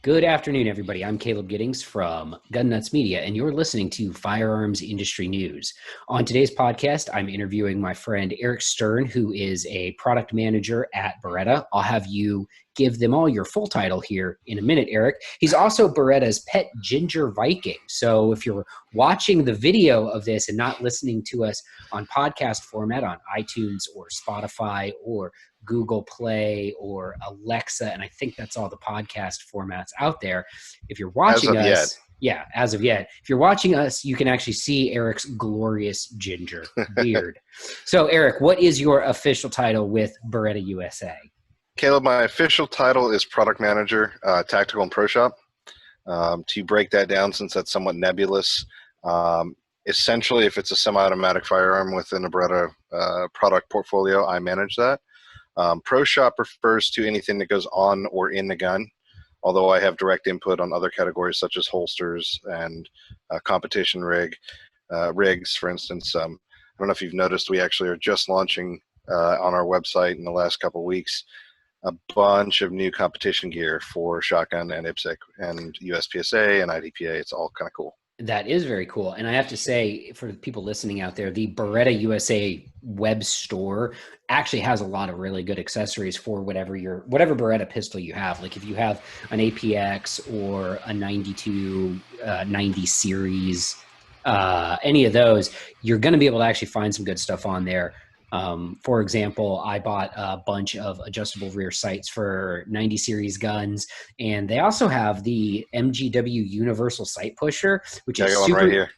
Good afternoon, everybody. I'm Caleb Giddings from Gun Nuts Media, and you're listening to Firearms Industry News. On today's podcast, I'm interviewing my friend Erik Stern, who is a product manager at Beretta. I'll have you give them all your full title here in a minute, Erik. He's also Beretta's pet ginger Viking. So if you're watching the video of this and not listening to us on podcast format on iTunes or Spotify or Google Play or Alexa, and I think that's all the podcast formats out there. If you're watching us, as of yet, if you're watching us, you can actually see Erik's glorious ginger beard. So, Erik, what is your official title with Beretta USA? Caleb, my official title is product manager, tactical and pro shop. To break that down, since that's somewhat nebulous, essentially, if it's a semi-automatic firearm within a Beretta product portfolio, I manage that. Pro shop refers to anything that goes on or in the gun, although I have direct input on other categories such as holsters and competition rigs, for instance. I don't know if you've noticed, we actually are just launching on our website in the last couple of weeks a bunch of new competition gear for shotgun and IPSC and USPSA and IDPA. It's all kind of cool. That is very cool. And I have to say, for the people listening out there, the Beretta USA web store actually has a lot of really good accessories for whatever Beretta pistol you have. Like if you have an APX or a 92, 90 series, any of those, you're going to be able to actually find some good stuff on there. For example, I bought a bunch of adjustable rear sights for 90 series guns, and they also have the MGW universal sight pusher, which is super, right here.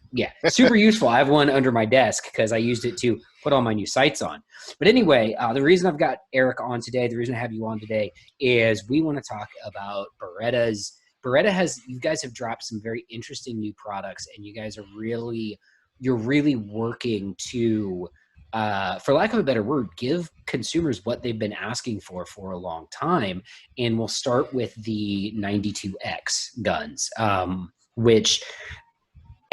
Super useful. I have one under my desk because I used it to put all my new sights on. But anyway, the reason I've got Erik on today, the reason I have you on today is we want to talk about Berettas. You guys have dropped some very interesting new products, and you guys are you're really working to, for lack of a better word, give consumers what they've been asking for a long time. And we'll start with the 92X guns, which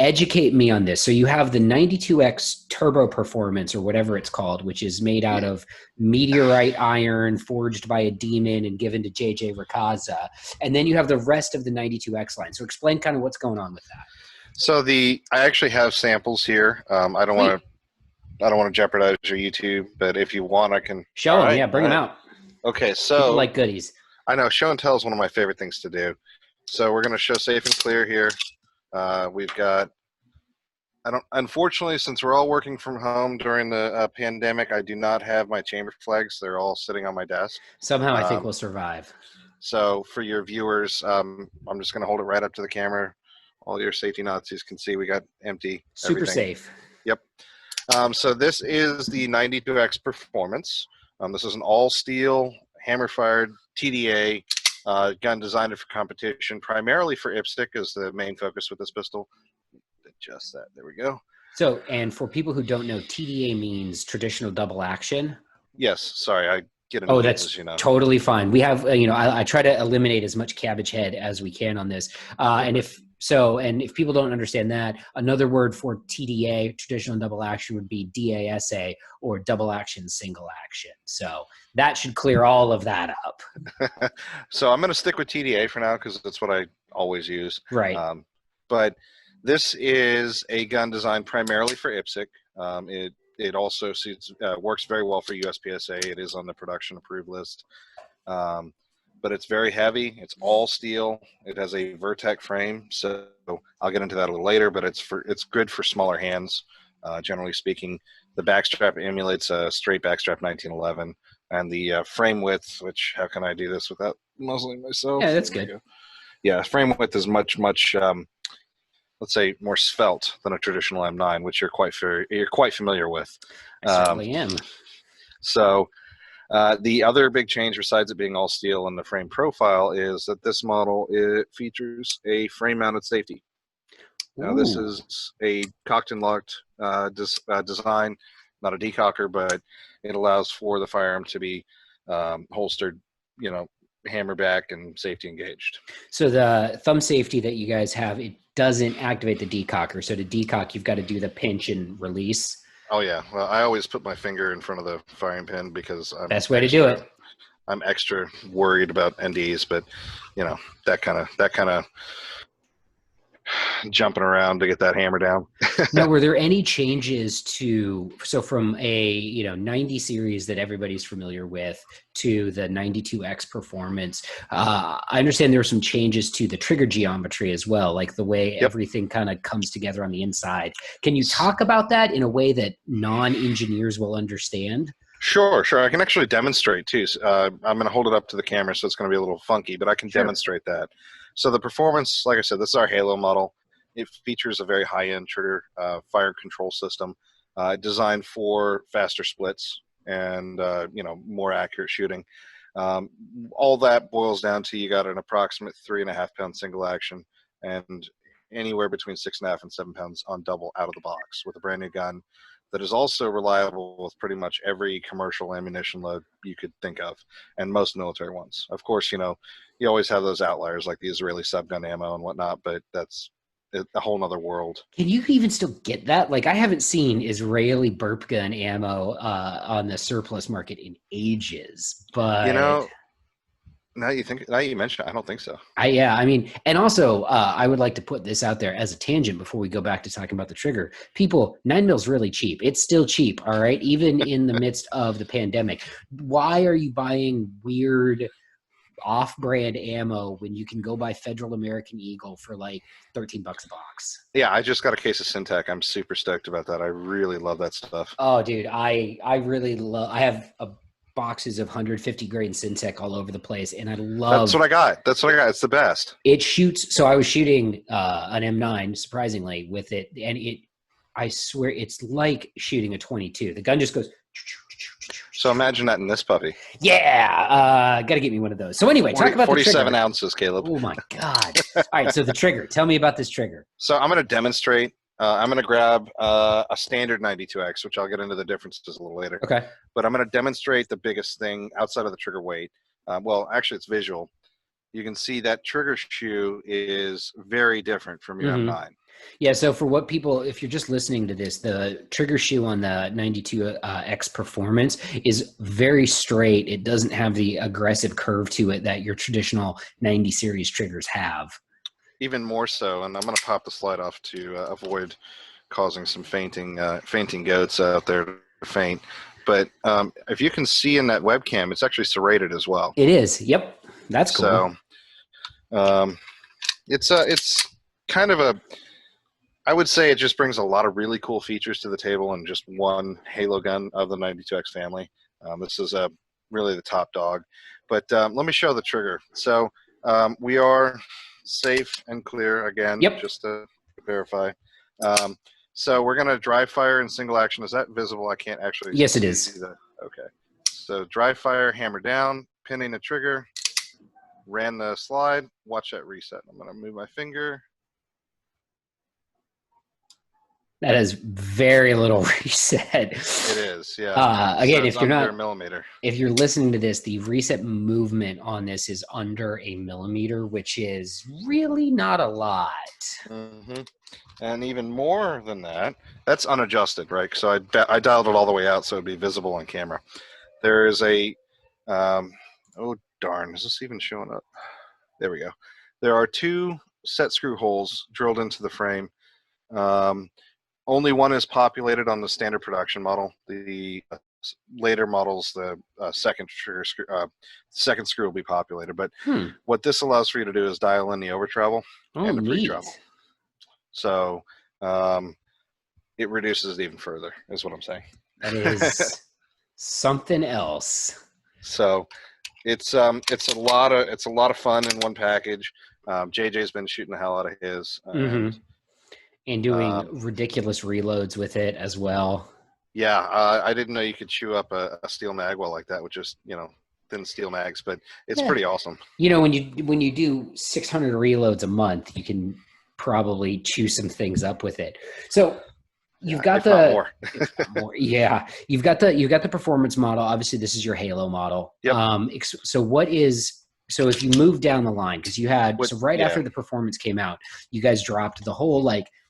educate me on this. So you have the 92X Turbo Performance, or whatever it's called, which is made out of meteorite iron forged by a demon and given to JJ Rakaza. And then you have the rest of the 92X line. So explain kind of what's going on with that. So I actually have samples here. I don't want to jeopardize your YouTube, but if you want, I can show them. Yeah, bring them out. Okay, so people like goodies. I know show and tell is one of my favorite things to do. So we're going to show safe and clear here. We've got. Unfortunately, since we're all working from home during the pandemic, I do not have my chamber flags. They're all sitting on my desk. Somehow, I think we'll survive. So for your viewers, I'm just going to hold it right up to the camera. All your safety Nazis can see we got empty. Super everything. Safe. Yep. So this is the 92X Performance. This is an all-steel, hammer-fired TDA gun designed for competition, primarily for IPSC is the main focus with this pistol. Adjust that. There we go. So, and for people who don't know, TDA means traditional double action. Yes. Sorry, I get into that's totally fine. We have, I try to eliminate as much cabbage head as we can on this. And if people don't understand that, another word for TDA, traditional double action, would be DASA, or double action single action. So that should clear all of that up. So I'm going to stick with TDA for now because that's what I always use. Right. But this is a gun designed primarily for IPSC. It also works very well for USPSA. It is on the production approved list. But it's very heavy. It's all steel. It has a Vertec frame, so I'll get into that a little later. But it's good for smaller hands, generally speaking. The backstrap emulates a straight backstrap 1911, and the frame width. Which, how can I do this without muzzling myself? Yeah, that's good. Yeah, frame width is much let's say more svelte than a traditional M9, which you're quite familiar with. I certainly am. So. The other big change, besides it being all steel and the frame profile, is that this model features a frame-mounted safety. Now, this is a cocked and locked design, not a decocker, but it allows for the firearm to be holstered, hammer back and safety engaged. So the thumb safety that you guys have, it doesn't activate the decocker. So to decock, you've got to do the pinch and release. Oh yeah, well, I always put my finger in front of the firing pin because I'm best way to do it. I'm extra worried about NDs, but that kind of jumping around to get that hammer down. Now, were there any changes so from a 90 series that everybody's familiar with to the 92X performance? I understand there were some changes to the trigger geometry as well, like the way everything kind of comes together on the inside. Can you talk about that in a way that non-engineers will understand? Sure. I can actually demonstrate too. I'm going to hold it up to the camera, so it's going to be a little funky, but I can demonstrate that. So the performance, like I said, this is our Halo model. It features a very high-end trigger fire control system designed for faster splits and more accurate shooting. All that boils down to you got an approximate 3.5-pound single action and anywhere between 6.5 and 7 pounds on double out of the box with a brand new gun that is also reliable with pretty much every commercial ammunition load you could think of, and most military ones. Of course, you always have those outliers like the Israeli subgun ammo and whatnot, but that's a whole nother world. Can you even still get that? Like, I haven't seen Israeli burp gun ammo on the surplus market in ages, but now you mention it, I don't think so. And also I would like to put this out there as a tangent before we go back to talking about the trigger. People, 9mm is really cheap. It's still cheap, all right, even in the midst of the pandemic. Why are you buying weird off-brand ammo when you can go buy Federal American Eagle for like $13 a box? Yeah, I just got a case of Syntec. I'm super stoked about that. I really love that stuff. Oh, dude, I have boxes of 150 grain Syntec all over the place, and I love. That's what I got. It's the best. It shoots. So I was shooting an M9, surprisingly, with it, and I swear it's like shooting a 22. The gun just goes. So imagine that in this puppy. Yeah, got to get me one of those. So anyway, talk about 47 the trigger. ounces, Caleb. Oh my God! All right, so the trigger. Tell me about this trigger. So I'm going to demonstrate. I'm going to grab a standard 92X, which I'll get into the differences a little later. Okay. But I'm going to demonstrate the biggest thing outside of the trigger weight. Well, actually, it's visual. You can see that trigger shoe is very different from your M9. Yeah, so for what people, if you're just listening to this, the trigger shoe on the 92X Performance is very straight. It doesn't have the aggressive curve to it that your traditional 90 series triggers have. Even more so, and I'm going to pop the slide off to avoid causing some fainting goats out there to faint. But if you can see in that webcam, it's actually serrated as well. It is. Yep, that's cool. So it's kind of a. I would say it just brings a lot of really cool features to the table and just one Halo gun of the 92X family. This is really the top dog. But let me show the trigger. So we are safe and clear again, just to verify. So we're going to dry fire in single action. Is that visible? I can't actually see. Yes, it is. That. Okay. So dry fire, hammer down, pinning the trigger, ran the slide. Watch that reset. I'm going to move my finger. That is very little reset. It is, yeah. Again, if you're not a millimeter, if you're listening to this, the reset movement on this is under a millimeter, which is really not a lot. And even more than that, that's unadjusted, right? So I dialed it all the way out so it'd be visible on camera. There is a, oh darn, is this even showing up? There we go. There are two set screw holes drilled into the frame. Only one is populated on the standard production model. The later models, the second screw will be populated. But what this allows for you to do is dial in the over travel and the pre travel. So it reduces it even further, is what I'm saying. That is something else. So it's a lot of fun in one package. JJ's been shooting the hell out of his. And doing ridiculous reloads with it as well. Yeah, I didn't know you could chew up a steel mag well like that with just thin steel mags, but it's pretty awesome. When you do 600 reloads a month, you can probably chew some things up with it. So you've got the you've got the performance model. Obviously, this is your Halo model. Yep. So if you move down the line, because you had after the performance came out, you guys dropped the whole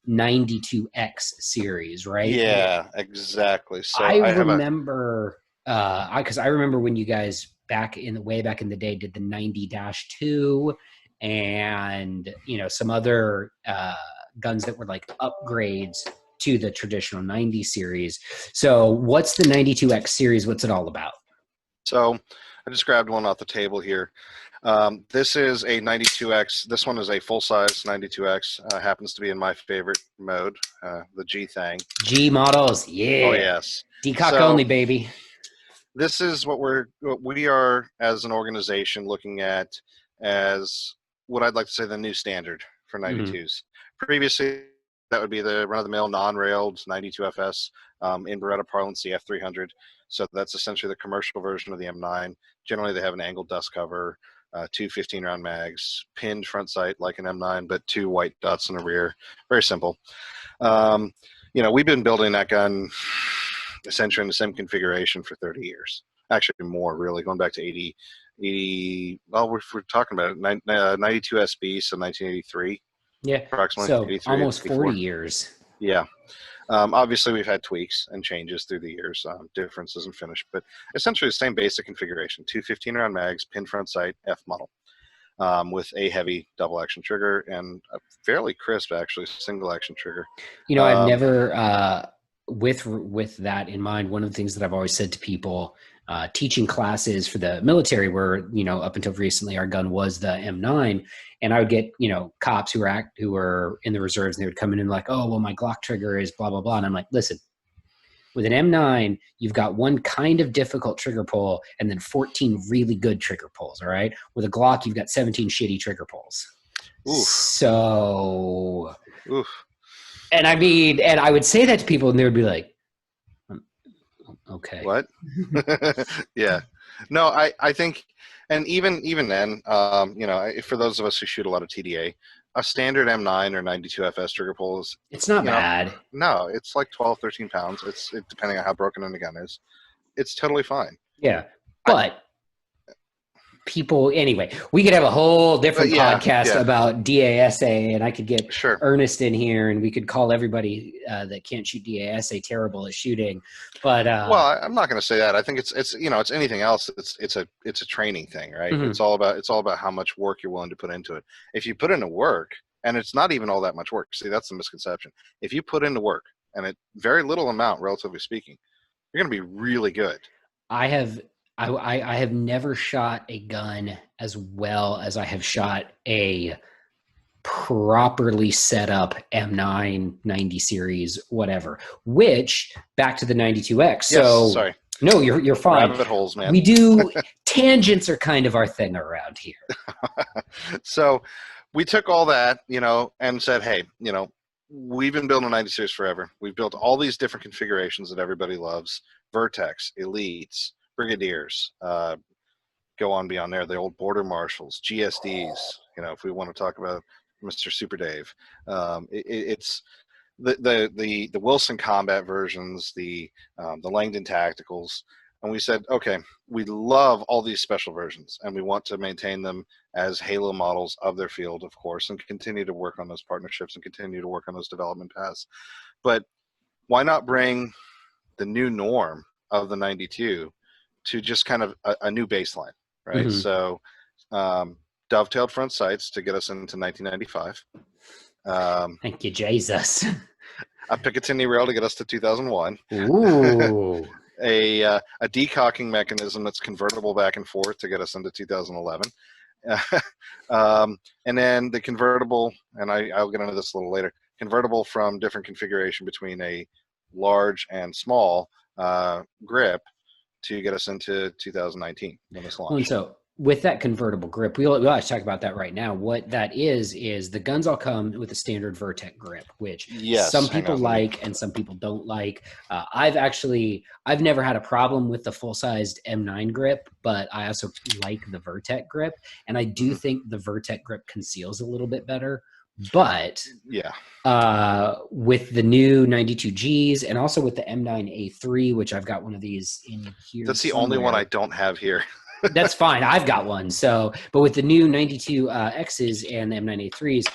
92X series, right? Yeah, exactly. So I remember because I remember when you guys back in the day did the 90-2 and, you know, some other guns that were like upgrades to the traditional 90 series. So what's the 92X series? What's it all about? So I just grabbed one off the table here. This is a 92X. This one is a full-size 92X. Happens to be in my favorite mode, the G thing. G models, yeah. Oh, yes. Decock So, only, baby. This is what we are as an organization looking at as what I'd like to say the new standard for 92s. Previously, that would be the run-of-the-mill non-railed 92FS, in Beretta parlance, the F300. So that's essentially the commercial version of the M9. Generally, they have an angled dust cover, two 15-round mags, pinned front sight like an M9, but two white dots in the rear. Very simple. You know, we've been building that gun essentially in the same configuration for 30 years. Actually, more, really, going back to 80 well, we're talking about it, 92 SB, so 1983. Yeah, approximately so 83, almost 84. 40 years. Yeah. Obviously, we've had tweaks and changes through the years, differences in finish, but essentially the same basic configuration. Two 15-round mags, pin front sight, F model, with a heavy double-action trigger and a fairly crisp, actually, single-action trigger. You know, I've never, with that in mind, one of the things that I've always said to people teaching classes for the military where, you know, up until recently our gun was the M9, and I would get, you know, cops who were in the reserves, and they would come in and like, oh, well, my Glock trigger is blah, blah, blah. And I'm like, listen, with an M9, you've got one kind of difficult trigger pull and then 14 really good trigger pulls, all right? With a Glock, you've got 17 shitty trigger pulls. Oof. So, Oof. And I mean, and I would say that to people and they would be like, okay. What? Yeah. No, I think, and even then, you know, for those of us who shoot a lot of TDA, a standard M9 or 92FS trigger pull is, it's not bad. No, it's like 12, 13 pounds. It's depending on how broken the gun is. It's totally fine. Yeah. But people, anyway, we could have a whole different podcast about DASA, and I could get Ernest in here and we could call everybody that can't shoot DASA terrible at shooting. But well, I'm not going to say that. I think it's you know, it's anything else. It's a training thing, right? Mm-hmm. It's all about how much work you're willing to put into it. If you put into work, and it's not even all that much work. See, that's the misconception. If you put into work, and it very little amount, relatively speaking, you're going to be really good. I have never shot a gun as well as I have shot a properly set up M9 90 series, whatever, which back to the 92X. Yes, so sorry. No, you're fine. Rabbit holes, man. We do tangents are kind of our thing around here. So we took all that, you know, and said, hey, you know, we've been building a 90 series forever. We've built all these different configurations that everybody loves. Vertex, Elites, Brigadiers, go on beyond there, the old Border Marshals, GSDs, you know, if we want to talk about Mr. Super Dave. It's the Wilson Combat versions, the Langdon Tacticals. And we said, okay, we love all these special versions, and we want to maintain them as halo models of their field, of course, and continue to work on those partnerships and continue to work on those development paths. But why not bring the new norm of the 92 to just kind of a new baseline, right? Mm-hmm. So dovetailed front sights to get us into 1995. Thank you, Jesus. A Picatinny rail to get us to 2001. Ooh. A decocking mechanism that's convertible back and forth to get us into 2011. And then the convertible, and I'll get into this a little later, convertible from different configuration between a large and small grip to get us into 2019 when this launched. And so with that convertible grip, we'll actually talk about that right now. What that is the guns all come with a standard Vertec grip, which some people like and some people don't like. I've never had a problem with the full-sized M9 grip, but I also like the Vertec grip. And I do think the Vertec grip conceals a little bit better. But with the new 92Gs and also with the M9A3, which I've got one of these in here. That's the only one I don't have here. That's fine. I've got one. So, but with the new 92Xs and the M9A3s,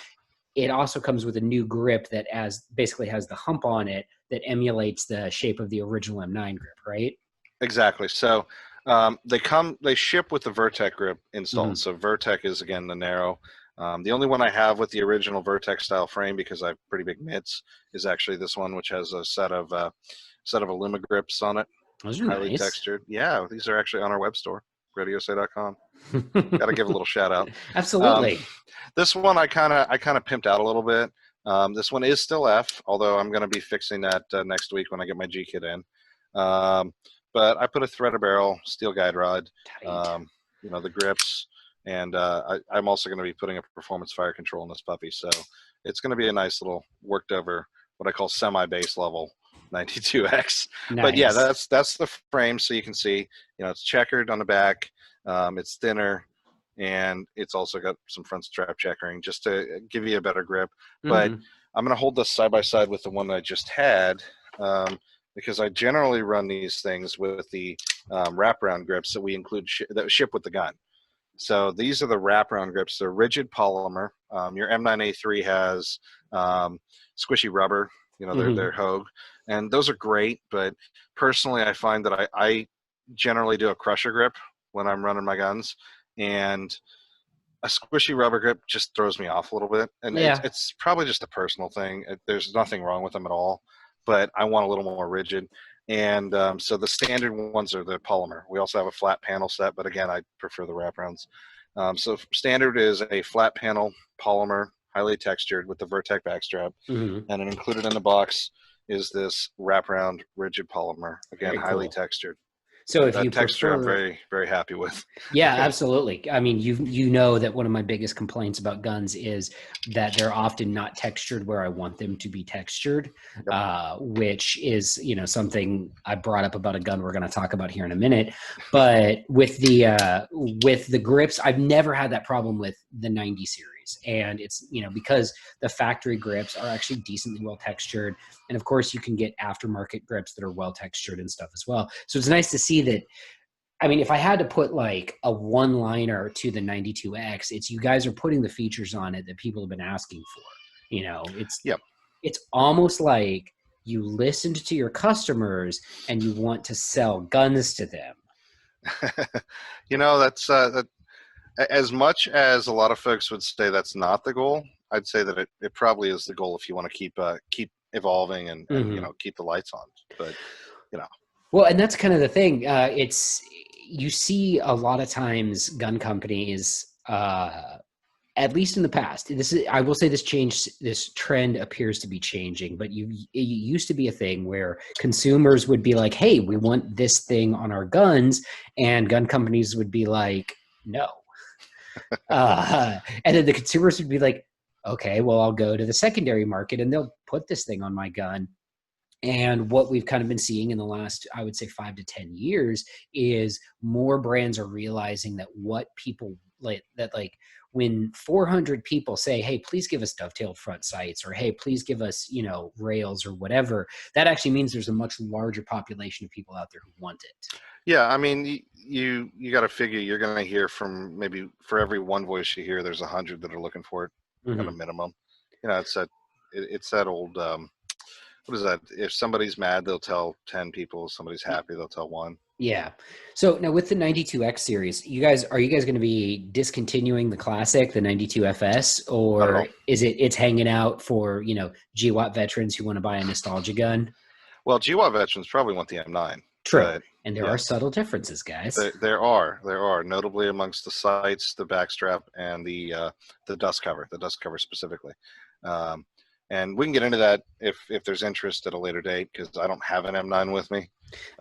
it also comes with a new grip that basically has the hump on it that emulates the shape of the original M9 grip, right? Exactly. So They ship with the Vertec grip installed. So Vertec is, again, the narrow. The only one I have with the original Vertec style frame, because I have pretty big mitts, is actually this one, which has a set of Illuma grips on it. Those are highly nice. textured. Yeah, these are actually on our web store, BerettaUSA.com. Got to give a little shout out. Absolutely. This one I kind of pimped out a little bit. This one is still F, although I'm going to be fixing that next week when I get my G kit in. But I put a threaded barrel, steel guide rod, the grips, and I'm also going to be putting a performance fire control in this puppy. So it's going to be a nice little worked over, what I call semi-base level 92X. Nice. But yeah, that's the frame. So you can see, it's checkered on the back. It's thinner, and it's also got some front strap checkering just to give you a better grip. But I'm going to hold this side by side with the one I just had, because I generally run these things with the wraparound grips that we include that ship with the gun. So these are the wraparound grips. They're rigid polymer. Your M9A3 has squishy rubber. They're Hogue, and those are great. But personally, I find that I generally do a crusher grip when I'm running my guns, and a squishy rubber grip just throws me off a little bit. And it's probably just a personal thing. There's nothing wrong with them at all, but I want a little more rigid. And so the standard ones are the polymer. We also have a flat panel set, but again, I prefer the wraparounds. So standard is a flat panel polymer, highly textured with the Vertec backstrap, and then included in the box is this wraparound rigid polymer, again, highly textured. So if you texture, prefer, I'm very, very happy with. Yeah, absolutely. I mean, you know that one of my biggest complaints about guns is that they're often not textured where I want them to be textured, which is, something I brought up about a gun we're going to talk about here in a minute. But with the grips, I've never had that problem with the 90 series. And it's, because the factory grips are actually decently well textured. And of course, you can get aftermarket grips that are well textured and stuff as well. So it's nice to see that. I mean, if I had to put like a one-liner to the 92X, it's you guys are putting the features on it that people have been asking for. It's almost like you listened to your customers and you want to sell guns to them. That's as much as a lot of folks would say that's not the goal. I'd say that it probably is the goal if you want to keep evolving and keep the lights on. But Well, and that's kind of the thing. You see a lot of times gun companies, at least in the past, I will say this trend appears to be changing, but it used to be a thing where consumers would be like, hey, we want this thing on our guns. And gun companies would be like, no. And then the consumers would be like, okay, well, I'll go to the secondary market and they'll put this thing on my gun. And what we've kind of been seeing in the last, I would say 5 to 10 years is more brands are realizing that what people like, when 400 people say, hey, please give us dovetailed front sights, or hey, please give us, rails or whatever, that actually means there's a much larger population of people out there who want it. Yeah. I mean, you got to figure you're going to hear from, maybe for every one voice you hear, there's 100 that are looking for it at a minimum. It's that old, what is that? If somebody's mad, they'll tell 10 people. If somebody's happy, they'll tell one. Yeah. So now with the 92X series, are you guys going to be discontinuing the classic, the 92FS, or is it's hanging out for, GWAT veterans who want to buy a nostalgia gun? Well, GWAT veterans probably want the M9. True. And there are subtle differences, guys. There are, notably amongst the sights, the backstrap, and the dust cover specifically. And we can get into that if there's interest at a later date, because I don't have an M9 with me.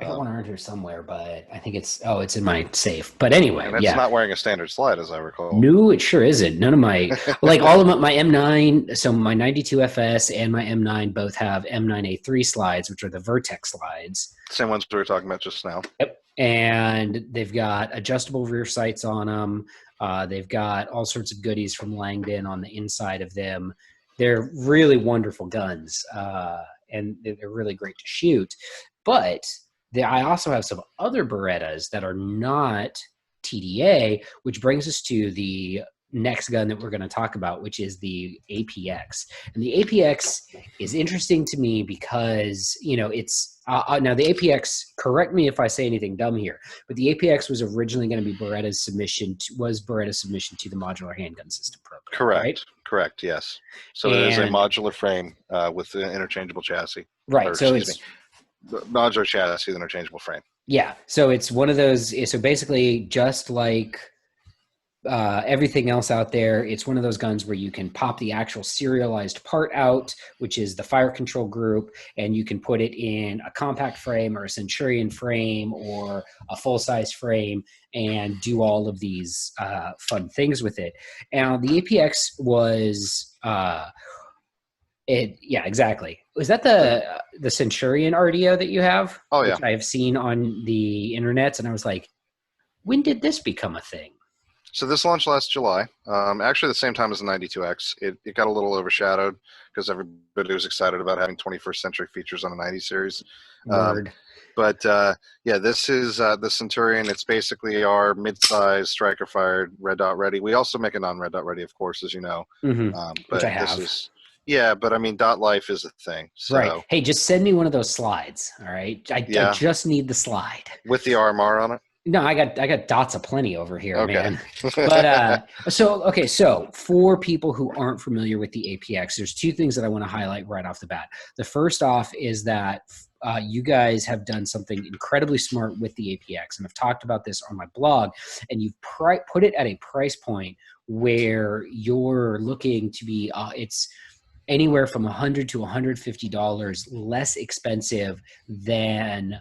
I got one around here somewhere, but I think it's in my safe. But anyway, and it's not wearing a standard slide, as I recall. No, it sure isn't. None of my all of my M9, so my 92FS and my M9 both have M9A3 slides, which are the Vertec slides. Same ones we were talking about just now. Yep. And they've got adjustable rear sights on them. They've got all sorts of goodies from Langdon on the inside of them. They're really wonderful guns, and they're really great to shoot. But I also have some other Berettas that are not TDA, which brings us to the next gun that we're going to talk about, which is the APX. And the APX is interesting to me because, it's now the APX, correct me if I say anything dumb here, but the APX was originally going to be Beretta's submission to the modular handgun system program. Correct. Right? Correct. Yes. So it is a modular frame with an interchangeable chassis. Right. So it's modular chassis, interchangeable frame. Yeah. So it's one of those. So basically, just like everything else out there, it's one of those guns where you can pop the actual serialized part out, which is the fire control group, and you can put it in a compact frame or a Centurion frame or a full-size frame and do all of these fun things with it. And the APX was yeah, exactly. Was that the Centurion RDO that you have? Oh, yeah. Which I have seen on the internet, and I was like, when did this become a thing? So this launched last July, actually the same time as the 92X. It got a little overshadowed because everybody was excited about having 21st century features on the 90 series. But yeah, this is the Centurion. It's basically our mid-size striker-fired red dot ready. We also make a non-red dot ready, of course, as you know. But which I have. Yeah, but I mean, dot life is a thing. So. Right. Hey, just send me one of those slides. All right. I just need the slide with the RMR on it. No, I got dots aplenty over here, man. But so for people who aren't familiar with the APX, there's two things that I want to highlight right off the bat. The first off is that you guys have done something incredibly smart with the APX, and I've talked about this on my blog, and you've put it at a price point where you're looking to be it's anywhere from $100 to $150 less expensive than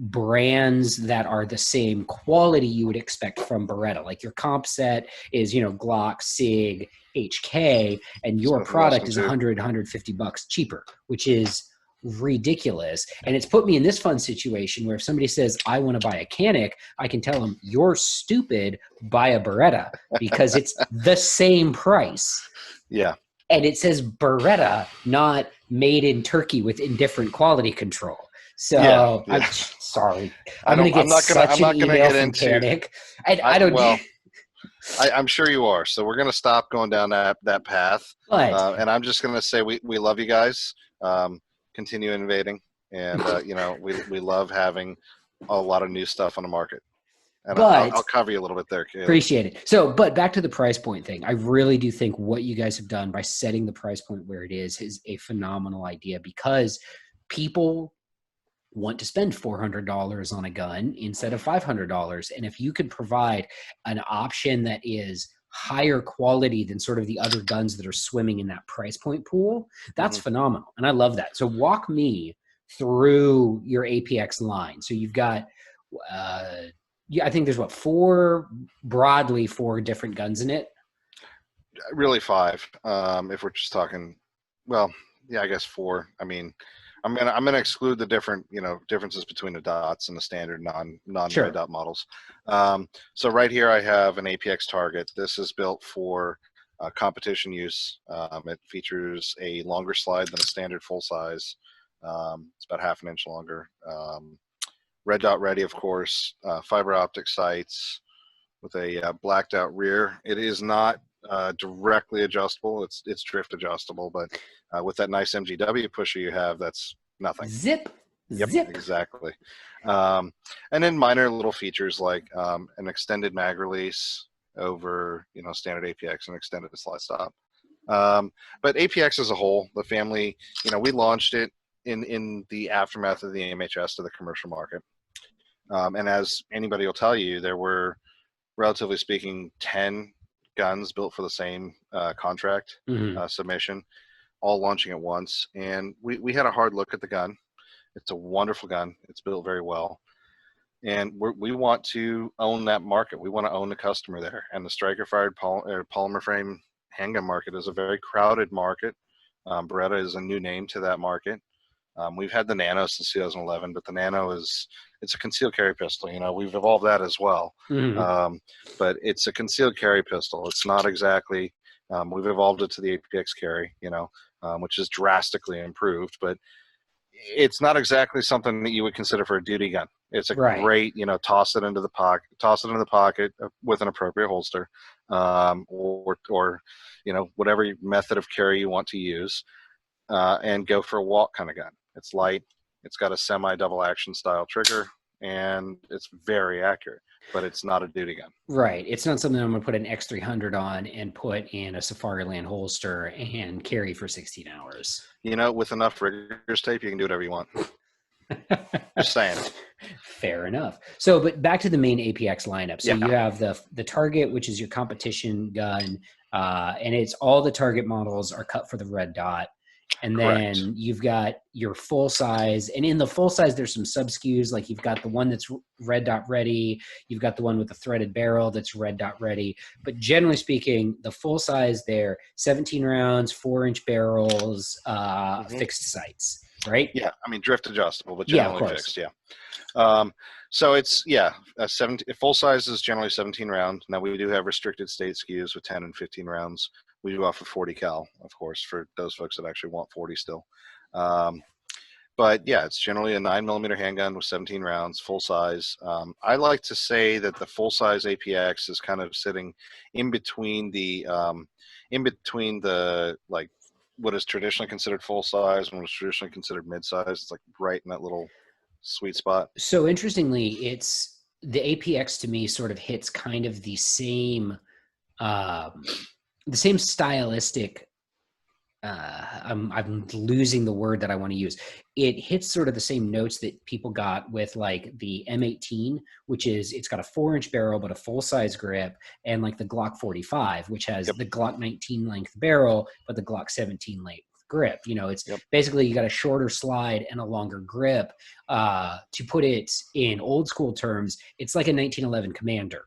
brands that are the same quality you would expect from Beretta. Like your comp set is, Glock, SIG, HK, and your product is $100, $150 cheaper, which is ridiculous. And it's put me in this fun situation where if somebody says, I want to buy a Canic, I can tell them, you're stupid, buy a Beretta, because it's the same price. Yeah. And it says Beretta, not made in Turkey with indifferent quality control. So yeah. I'm sorry. I'm going to get such an email from Canic. I'm sure you are. So we're going to stop going down that path. And I'm just going to say we love you guys. Continue innovating. And, we love having a lot of new stuff on the market. And I'll cover you a little bit there, Caleb. Appreciate it. So, but back to the price point thing. I really do think what you guys have done by setting the price point where it is a phenomenal idea, because people want to spend $400 on a gun instead of $500. And if you could provide an option that is higher quality than sort of the other guns that are swimming in that price point pool, that's phenomenal. And I love that. So walk me through your APX line. So you've got, I think there's four different guns in it. Really 5. If we're just talking, I guess 4. I mean, I'm gonna exclude the different differences between the dots and the standard non-red dot models. So right here I have an APX target. This is built for competition use. It features a longer slide than a standard full size. It's about half an inch longer. Red dot ready, of course. Fiber optic sights with a blacked out rear. It is not directly adjustable. It's drift adjustable, but with that nice MGW pusher you have, that's nothing. Zip. Exactly. And then minor little features like an extended mag release over standard APX and extended slide stop. But APX as a whole, the family, we launched it in the aftermath of the MHS to the commercial market. And as anybody will tell you, there were, relatively speaking, 10 guns built for the same contract submission, all launching at once. And we had a hard look at the gun. It's a wonderful gun. It's built very well. And we want to own that market. We want to own the customer there. And the striker-fired polymer frame handgun market is a very crowded market. Beretta is a new name to that market. We've had the Nano since 2011, but the Nano it's a concealed carry pistol. We've evolved that as well. But it's a concealed carry pistol. It's not exactly, we've evolved it to the APX carry, which is drastically improved, but it's not exactly something that you would consider for a duty gun. It's a great, toss it into the pocket with an appropriate holster. or whatever method of carry you want to use, and go for a walk kind of gun. It's light. It's got a semi-double action style trigger, and it's very accurate, but it's not a duty gun. Right. It's not something I'm going to put an X300 on and put in a Safariland holster and carry for 16 hours. With enough rigger's tape, you can do whatever you want. Just saying. Fair enough. So, but back to the main APX lineup. So you have the Target, which is your competition gun, and it's all the Target models are cut for the red dot. And then Correct. You've got your full size, and in the full size, there's some sub SKUs. Like you've got the one that's red dot ready. You've got the one with the threaded barrel that's red dot ready. But generally speaking, the full size there, 17 rounds, 4-inch barrels, fixed sights, right? Yeah. I mean, drift adjustable, but generally fixed. Yeah. So it's, full size is generally 17 rounds. Now we do have restricted state SKUs with 10 and 15 rounds. We do offer 40 cal, of course, for those folks that actually want 40 still. But yeah, it's generally a 9mm handgun with 17 rounds, full size. I like to say that the full size APX is kind of sitting in between the like what is traditionally considered full size and what is traditionally considered mid size. It's like right in that little sweet spot. So interestingly, it's the APX to me sort of hits kind of the same stylistic. I'm losing the word that I want to use. It hits sort of the same notes that people got with like the M18, which is it's got a 4-inch barrel but a full size grip, and like the Glock 45, which has the Glock 19 length barrel but the Glock 17 length grip. It's basically you got a shorter slide and a longer grip. To put it in old school terms, it's like a 1911 Commander.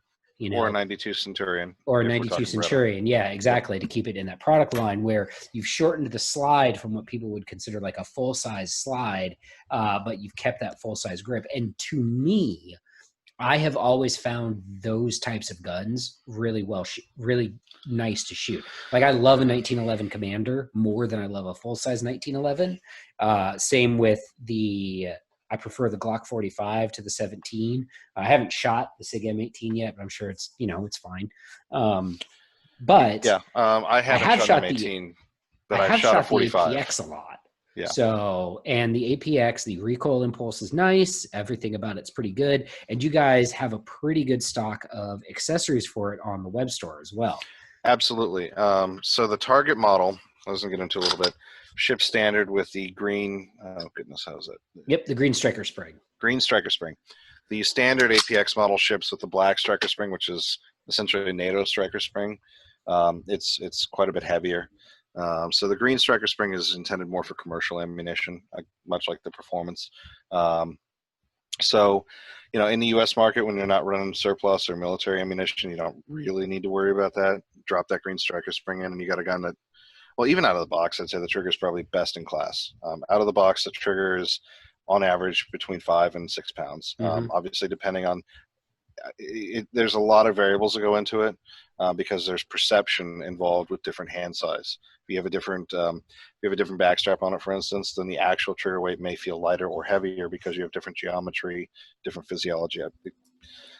Or a 92 Centurion. Or a 92 Centurion. Yeah, exactly. To keep it in that product line where you've shortened the slide from what people would consider like a full-size slide, but you've kept that full-size grip. And to me, I have always found those types of guns really really nice to shoot. Like I love a 1911 Commander more than I love a full-size 1911. Same with I prefer the Glock 45 to the 17. I haven't shot the SIG M18 yet, but I'm sure it's, it's fine. But I haven't shot M18, but I've shot a 45. The APX a lot. Yeah. So, and the APX, the recoil impulse is nice. Everything about it's pretty good. And you guys have a pretty good stock of accessories for it on the web store as well. Absolutely. So the Target model, I was going to get into a little bit, ships standard with the green, oh goodness, how's it? Yep, the green striker spring. Green striker spring. The standard APX model ships with the black striker spring, which is essentially a NATO striker spring. It's quite a bit heavier. So the green striker spring is intended more for commercial ammunition, much like the performance. So, in the U.S. market, when you're not running surplus or military ammunition, you don't really need to worry about that. Drop that green striker spring in, and you got a gun that, well, even out of the box, I'd say the trigger is probably best in class. Out of the box, the trigger is on average between 5 and 6 pounds. Obviously, depending on there's a lot of variables that go into it because there's perception involved with different hand size. If you have a different backstrap on it, for instance, then the actual trigger weight may feel lighter or heavier because you have different geometry, different physiology.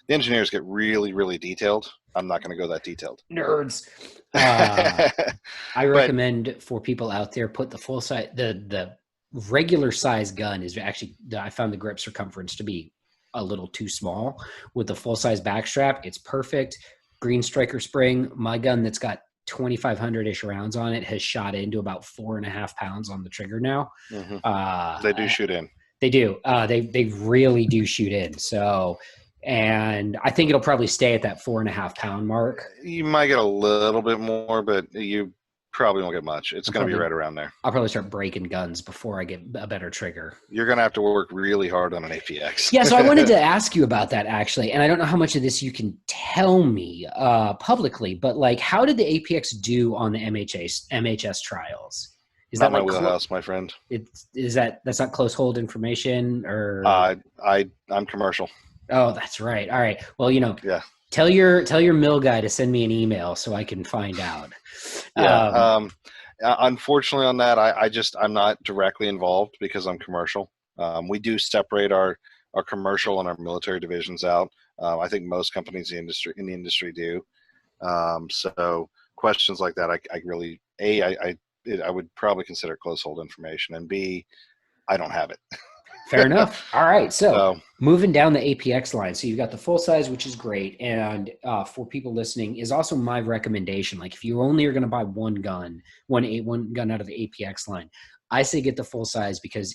The engineers get really, really detailed. I'm not going to go that detailed. Nerds. I recommend for people out there, put the full size, the regular size gun is actually, I found the grip circumference to be a little too small. With the full size backstrap, it's perfect. Green striker spring, my gun that's got 2,500-ish rounds on it has shot into about 4.5 pounds on the trigger now. They do shoot in. They do. They really do shoot in. So, and I think it'll probably stay at that 4.5 pound mark. You might get a little bit more, but you probably won't get much. It's going to be right around there. I'll probably start breaking guns before I get a better trigger. You're going to have to work really hard on an APX. Yeah, so I wanted to ask you about that actually, and I don't know how much of this you can tell me publicly, but like, how did the APX do on the MHS trials? Is not that my like wheelhouse, my friend? That's not close hold information, or I'm commercial. Oh, that's right. All right. Well, yeah. Tell your mill guy to send me an email so I can find out. Yeah. Unfortunately on that, I'm not directly involved because I'm commercial. We do separate our commercial and our military divisions out. I think most companies in the industry do. So questions like that, I would probably consider close hold information, and B, I don't have it. Fair enough. All right. So So moving down the APX line. So you've got the full size, which is great. And for people listening, is also my recommendation. Like if you only are going to buy one gun out of the APX line, I say get the full size because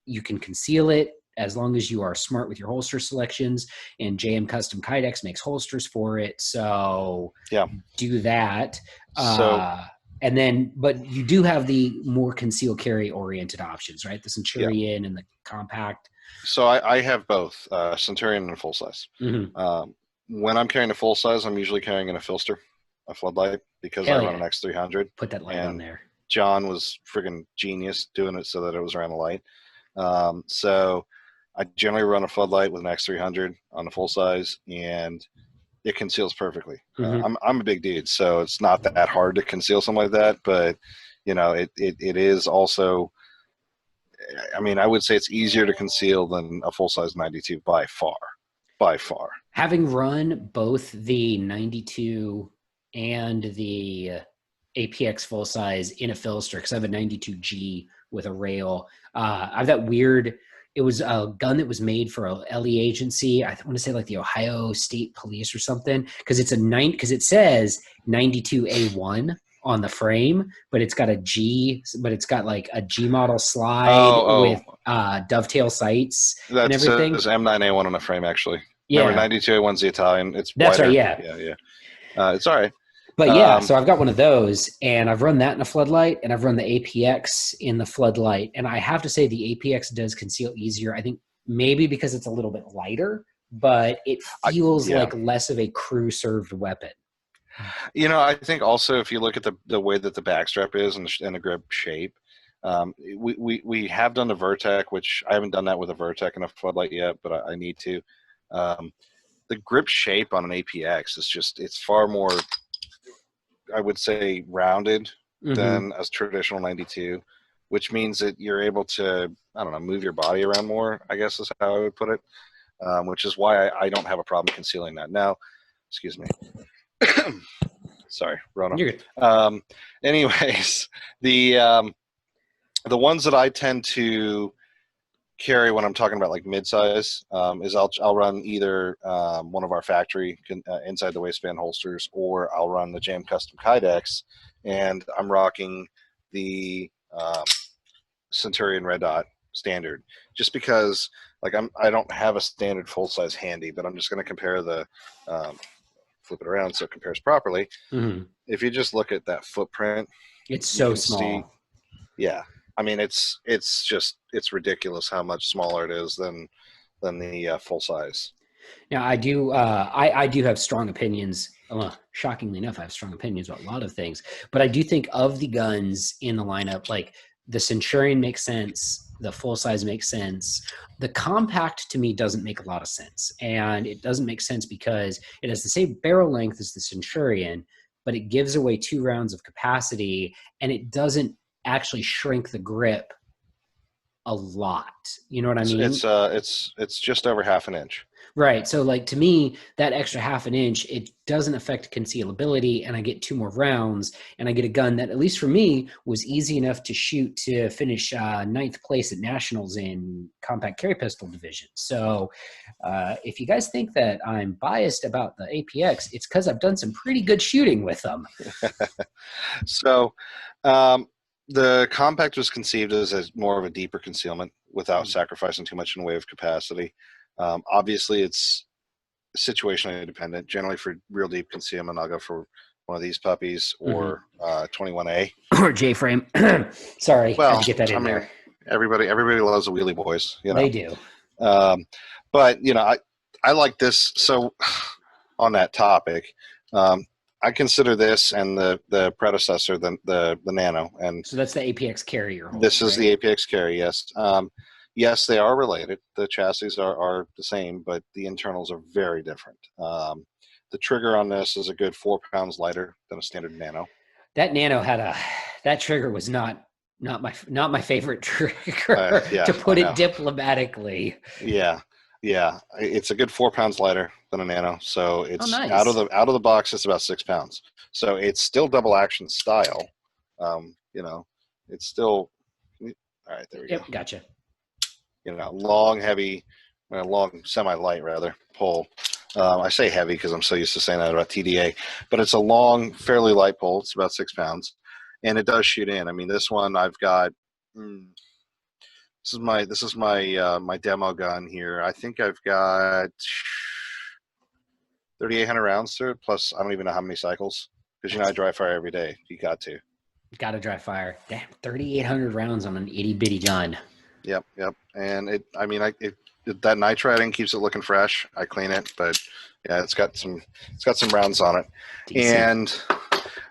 you can conceal it as long as you are smart with your holster selections, and JM Custom Kydex makes holsters for it. So yeah, do that. So And then, but you do have the more conceal carry oriented options, right? The Centurion and the compact. So I have both Centurion and full size. Mm-hmm. When I'm carrying a full size, I'm usually carrying in a filter, a floodlight, because Hell I run yeah. an X300. Put that light on there. John was friggin' genius doing it so that it was around the light. So I generally run a floodlight with an X300 on the full size, and it conceals perfectly. Mm-hmm. I'm a big dude, so it's not that hard to conceal something like that. But it is also. I mean, I would say it's easier to conceal than a full size 92 by far. By far. Having run both the 92 and the APX full size in a filter, because I have a 92G with a rail. I have that weird. It was a gun that was made for a LE agency. I want to say like the Ohio State Police or something, because it says 92A1 on the frame, but it's got like a G model slide with dovetail sights and everything. That's M9A1 on the frame, actually. Yeah. Remember, 92A1's the Italian. It's That's wider. Right. Yeah. Yeah. It's all right. But yeah, so I've got one of those, and I've run that in a floodlight, and I've run the APX in the floodlight. And I have to say the APX does conceal easier. I think maybe because it's a little bit lighter, but it feels like less of a crew-served weapon. I think also if you look at the way that the backstrap is and the grip shape, we have done the Vertec, which I haven't done that with a Vertec in a floodlight yet, but I need to. The grip shape on an APX it's far more, I would say, rounded than a traditional 92, which means that you're able to, I don't know, move your body around more, I guess is how I would put it, which is why I don't have a problem concealing that. Now, excuse me. Sorry, Rona. You're good. Anyways, the ones that I tend to carry when I'm talking about like mid-size is I'll run either one of our factory inside the waistband holsters, or I'll run the JM Custom Kydex, and I'm rocking the Centurion Red Dot standard, just because like I don't have a standard full size handy, but I'm just going to compare the flip it around so it compares properly. If you just look at that footprint, it's so small. Yeah. I mean, it's ridiculous how much smaller it is than the full size. Now, I do have strong opinions. Shockingly enough, I have strong opinions about a lot of things. But I do think of the guns in the lineup, like the Centurion makes sense, the full size makes sense. The compact to me doesn't make a lot of sense, and it doesn't make sense because it has the same barrel length as the Centurion, but it gives away 2 rounds of capacity, and it doesn't actually shrink the grip a lot. You know what I mean? It's just over half an inch. Right. So like to me, that extra half an inch, it doesn't affect concealability, and I get 2 more rounds, and I get a gun that, at least for me, was easy enough to shoot to finish 9th place at nationals in compact carry pistol division. So if you guys think that I'm biased about the APX, it's because I've done some pretty good shooting with them. So the compact was conceived as more of a deeper concealment without sacrificing too much in the way of capacity. Obviously, it's situationally dependent. Generally, for real deep concealment, I'll go for one of these puppies or 21A or J-frame. Sorry, well, had to get that in there. Everybody loves the wheelie boys. They do. But I like this. So on that topic, I consider this and the predecessor, the Nano, and so that's the APX carrier. This is the APX carry. Yes. Yes, they are related. The chassis are the same, but the internals are very different. The trigger on this is a good 4 pounds lighter than a standard Nano. That Nano that trigger was not my favorite trigger, to put it diplomatically. Yeah. Yeah, it's a good 4 pounds lighter than a Nano. So Oh, it's nice. out of the box. It's about 6 pounds. So it's still double action style. You know, it's still all right. There we go. Yep, gotcha. You know, long, heavy, long, semi-light rather pole. I say heavy because I'm so used to saying that about TDA, but it's a long, fairly light pole. It's about 6 pounds, and it does shoot in. I mean, this one I've got. This is my my demo gun here. I think I've got 3,800 rounds through it. Plus, I don't even know how many cycles because I dry fire every day. You got to. Got to dry fire. Damn, 3,800 rounds on an itty bitty gun. Yep, yep. And it, I mean, that nitriding keeps it looking fresh. I clean it, but yeah, it's got some rounds on it. Decent. And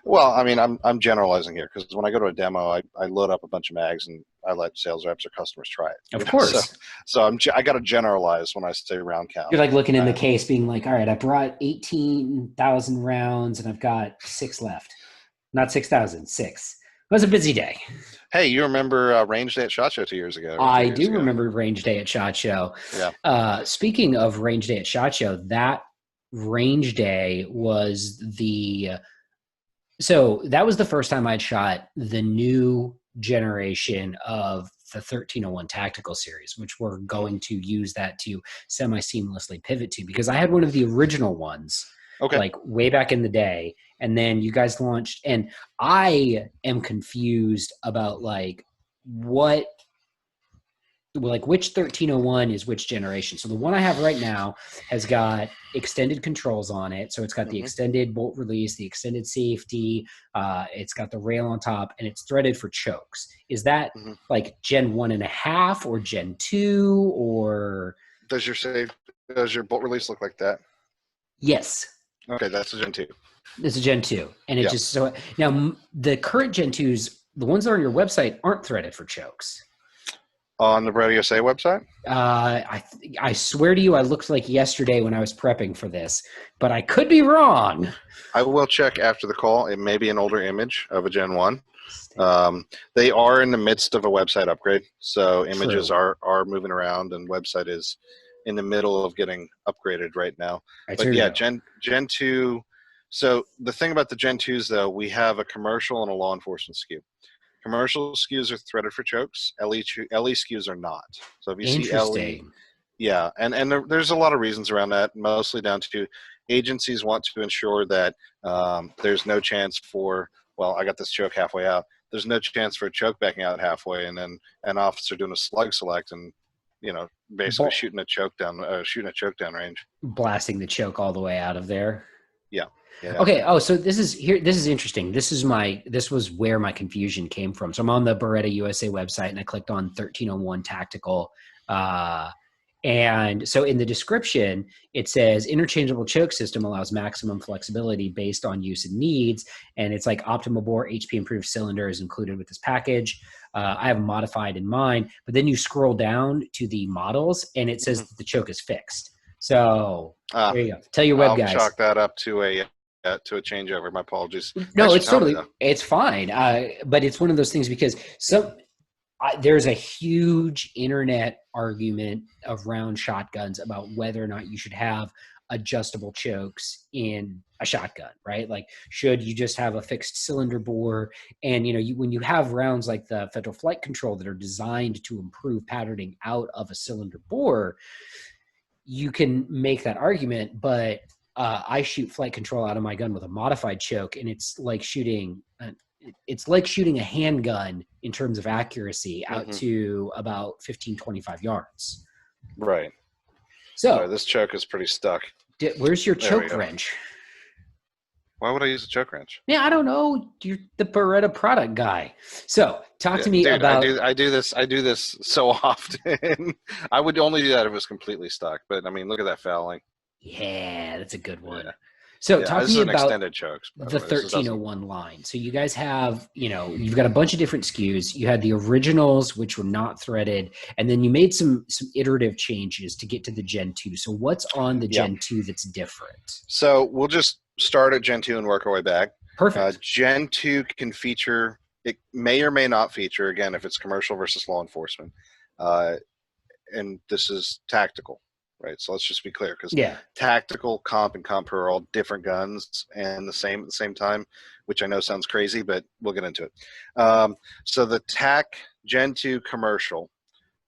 well, I mean, I'm generalizing here because when I go to a demo, I load up a bunch of mags and I let sales reps or customers try it. Of course. So I got to generalize when I say round count. You're like looking in the case, being like, all right, I brought 18,000 rounds and I've got 6 left. Not 6,000, 6. It was a busy day. Hey, you remember Range Day at SHOT Show 2 years ago? I do remember Range Day at SHOT Show. Yeah. Speaking of Range Day at SHOT Show, that Range Day was so that was the first time I'd shot the new generation of the 1301 Tactical Series, which we're going to use that to semi-seamlessly pivot to, because I had one of the original ones. Okay. Like way back in the day, and then you guys launched, and I am confused about like which 1301 is which generation. So the one I have right now has got extended controls on it. So it's got the extended bolt release, the extended safety, it's got the rail on top, and it's threaded for chokes. Is that like Gen 1.5 or Gen 2, or does your bolt release look like that? Yes. Okay, that's a Gen 2. It's a Gen 2. And it just so now the current Gen 2s, the ones that are on your website, aren't threaded for chokes. On the Beretta USA website? I swear to you, I looked like yesterday when I was prepping for this, but I could be wrong. I will check after the call. It may be an older image of a Gen 1. They are in the midst of a website upgrade, so images are moving around, and website is in the middle of getting upgraded right now. But yeah, Gen 2. So the thing about the Gen 2s, though, we have a commercial and a law enforcement SKU. Commercial SKUs are threaded for chokes. LE SKUs are not. So if you see LE, yeah, and there's a lot of reasons around that, mostly down to agencies want to ensure that there's no chance for, well, I got this choke halfway out. There's no chance for a choke backing out halfway, and then an officer doing a slug select and, you know, basically shooting a choke down range, blasting the choke all the way out of there. Yeah. Yeah. Okay. Oh, so this is interesting. This was where my confusion came from. So I'm on the Beretta USA website and I clicked on 1301 Tactical. And so in the description, it says interchangeable choke system allows maximum flexibility based on use and needs. And it's like optimal bore, HP improved cylinder is included with this package. I have modified in mine, but then you scroll down to the models and it says that the choke is fixed. So there you go. Tell your web guys. I'll chalk that up to a changeover. My apologies. No, it's fine. But it's one of those things because there's a huge internet argument around shotguns about whether or not you should have adjustable chokes in a shotgun, right? Like, should you just have a fixed cylinder bore? And, you know, when you have rounds like the Federal Flight Control that are designed to improve patterning out of a cylinder bore, you can make that argument, but I shoot flight control out of my gun with a modified choke, and it's like shooting a handgun in terms of accuracy out to about 15, 25 yards. Right. So sorry, this choke is pretty stuck. Where's your choke wrench? Why would I use a choke wrench? Yeah, I don't know. You're the Beretta product guy. So talk to me about. I do this so often. I would only do that if it was completely stuck. But I mean, look at that fouling. Yeah, that's a good one. Yeah. So talk to me about extended chokes, the 1301 line. So you guys have, you've got a bunch of different SKUs. You had the originals, which were not threaded, and then you made some iterative changes to get to the Gen 2. So what's on the Gen 2 that's different? So we'll just start at Gen 2 and work our way back. Perfect. Gen 2 can feature, it may or may not feature, again, if it's commercial versus law enforcement. And this is tactical. right? So let's just be clear, because Yeah. tactical, comp, and comp pro are all different guns and the same at the same time, which I know sounds crazy, but we'll get into it. So the TAC Gen 2 commercial